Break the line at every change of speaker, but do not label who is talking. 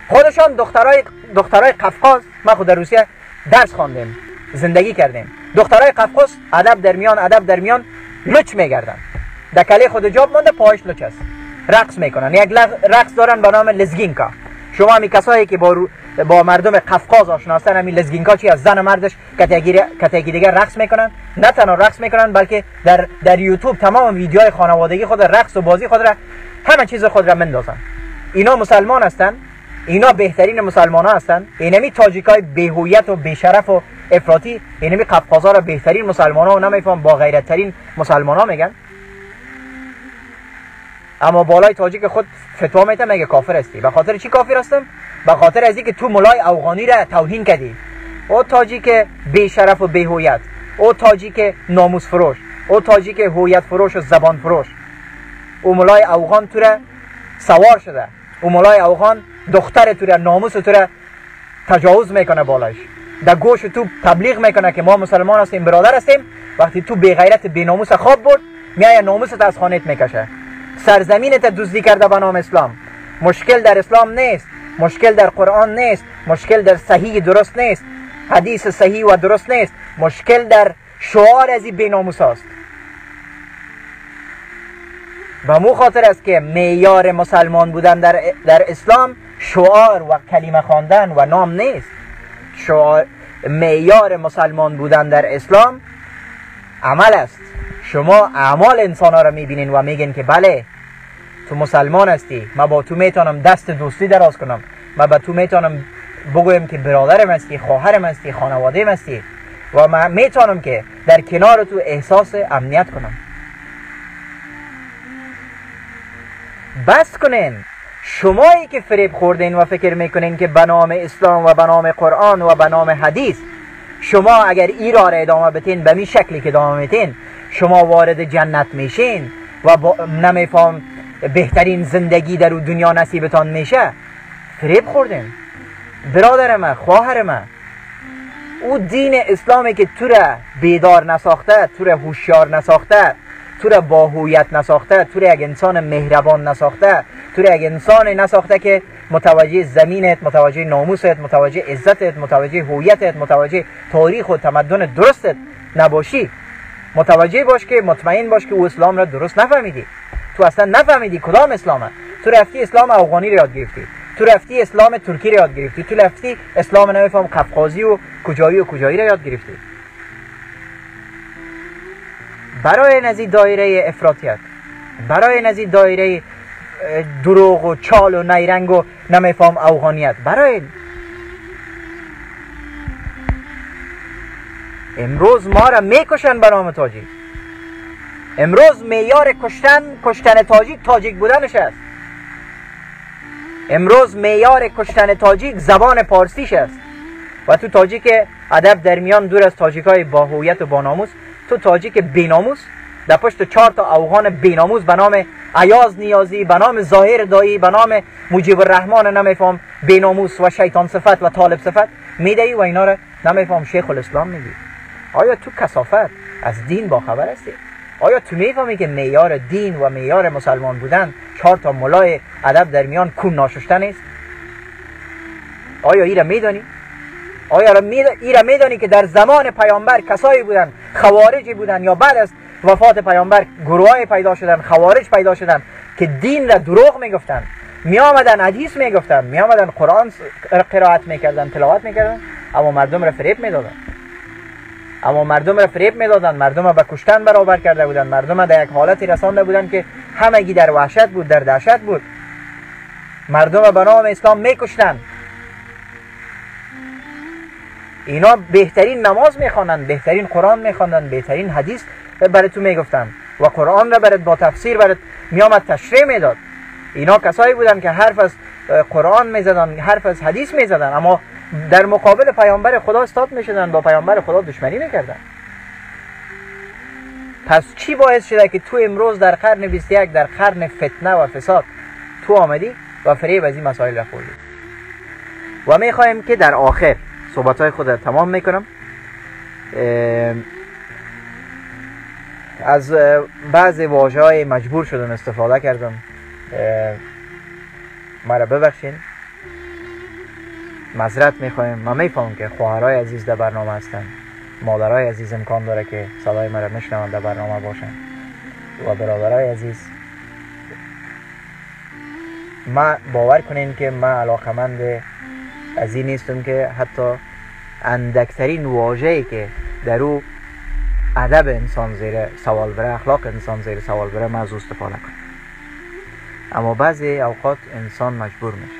خودشان دخترای قفقاز، ما خود در روسیه درس خواندیم، زندگی کردیم. دخترای قفقاز ادب در میان لچ میگردن، دکله خود جاب مونده، پایش لچ است، رقص میکنن. یک رقص دارن به نام لزگینکا. شما همین کسایی که با مردم قفقاز آشنا هستن، همین لزگینکا چی از زن و مردش کتگی دیگر رقص میکنن. نه تنها رقص میکنن بلکه در یوتیوب تمام ویدیوهای خانوادگی خود، رقص و بازی خود را، همه چیز خود را مندازن. اینا مسلمان هستن، اینا بهترین مسلمان ها هستن. اینمی تاجیکای بی‌هویت و بی‌شرف و افراطی اینمی قفقازا را بهترین مسلمان ها و نمیفهم با غیرت ترین مسلمان ها میگن. اما بالای تاجیک خود فتوا میده، میگه کافر هستی. به خاطر چی کافر هستم؟ به خاطر از اینکه تو مولای افغانی را توهین کردی. او تاجیک بی‌شرف و بی‌هویت، او تاجیک ناموس فروش، او تاجیک هویت فروش و زبان فروش. او مولای افغان تو را سوار شده، او مولای افغان دختر تو را، ناموس تو را تجاوز میکنه بالایش، در گوش تو تبلیغ میکنه که ما مسلمان هستیم، برادر هستیم. وقتی تو بی غیرت بی ناموس خواب برد، میای ناموست از خانت میکشه. سرزمینت دزدی کرده به نام اسلام. مشکل در اسلام نیست، مشکل در قرآن نیست، مشکل در صحیح درست نیست، حدیث صحیح و درست نیست، مشکل در شعار از این بی ناموس است. و مو خاطر است که معیار مسلمان بودن در اسلام شعار و کلمه خواندن و نام نیست. معیار مسلمان بودن در اسلام عمل است. شما اعمال انسان ها را میبینین و میگین که بله تو مسلمان هستی، من با تو میتونم دست دوستی دراز کنم، من با تو میتونم بگویم که برادرم هستی، خواهرم هستی، خانواده‌ام هستی و من میتونم که در کنار تو احساس امنیت کنم. بس کنین. شمایی که فریب خوردین و فکر میکنین که به نام اسلام و به نام قرآن و به نام حدیث شما اگر ای را ادامه بتین، به می شکلی که ادامه میتین، شما وارد جنت میشین و نمیفهم بهترین زندگی در اون دنیا نصیبتان میشه، فریب خوردین. برادر من، خواهر من، او دین اسلامی که تو را بیدار نساخته، تو را هوشیار نساخته، تو را با هویت نساخته، تو را یک انسان مهربان نساخته، تو را یک انسان نساخته که متوجه زمینت، متوجه ناموست، متوجه عزتت، متوجه هویتت، متوجه تاریخ و تمدن درستت نباشی، متوجه باش که مطمئن باش که او اسلام را درست نفهمیدی. تو اصلا نفهمیدی کدام اسلامه. تو رفتی اسلام افغانی را یاد گرفتی، تو رفتی اسلام ترکی را یاد گرفتی، تو رفتی اسلام نمیفهم قفقازی و کجایی را یاد گرفتی. برای نزید دایره افراطیت، برای نزید دایره دروغ و چال و نیرنگ و نمیفهم افغانیت، برای امروز ما را میکشن به نام تاجیک. امروز معیار کشتن تاجیک بودنش است. امروز معیار کشتن تاجیک زبان پارسیش است. و تو تاجیک ادب در میان دور از تاجیکای با هویت و با ناموس، تو تاجیک بیناموس در پشت 4 تا افغان بیناموس به نام ایاز نیازی، به نام ظاهر دایی، به نام مجیب الرحمن نمیفهم بیناموس و شیطان صفت و طالب صفت میدهی و اینا را نمیفهم شیخ الاسلام میگی. آیا تو کثافت از دین با خبر هستی؟ آیا تو میفهمی که معیار دین و معیار مسلمان بودن 4 تا مولای ادب در میان کون ناششتن است؟ آیا ایره میدانی؟ آیا ایره میدانی که در زمان پیامبر کسایی بودن، خوارجی بودن، یا بعد از وفات پیامبر گروهای پیدا شدن، خوارج پیدا شدن که دین را دروغ میگفتن، می آمدن حدیث میگفتن، می آمدن قرآن قرائت میکردن، تلاوت میکردن، اما مردم را فریب میدادن. مردم را به کشتن برابر کرده بودن، مردم را در یک حالتی رسانده بودن که همگی در وحشت بود، در دهشت بود. مردم را به نام اسلام میکشتن. اینا بهترین نماز میخوانند، بهترین قرآن میخواندند، بهترین حدیث برای تو میگفتن و قرآن را برات با تفسیر برات میامد تشریح میداد. اینا کسایی بودن که حرف از قرآن میزدن، حرف از حدیث میزدن، اما در مقابل پیامبر خدا استاد میشدن، با پیامبر خدا دشمنی میکردن. پس چی باعث شده که تو امروز در قرن 21 در قرن فتنه و فساد تو آمدی و فریب از این مسائل را خوردی؟ و میخوایم که در آخر صحبتهای خود را تمام میکنم. از بعضی واژه‌های مجبور شدم استفاده کردم، مرا ببخشین. معذرت میخوایم. من میفهمم که خواهرای عزیز در برنامه هستن، مادرای عزیز امکان داره که صدای مرا میشنوند در برنامه باشن و برادرای عزیز. ما باور کنین که من علاقمند از این نیستم که حتی اندکترین واژه‌ای که در او ادب انسان زیر سوال بره، اخلاق انسان زیر سوال بره، من از او استفاده کنم. اما بعضی اوقات انسان مجبور میشه.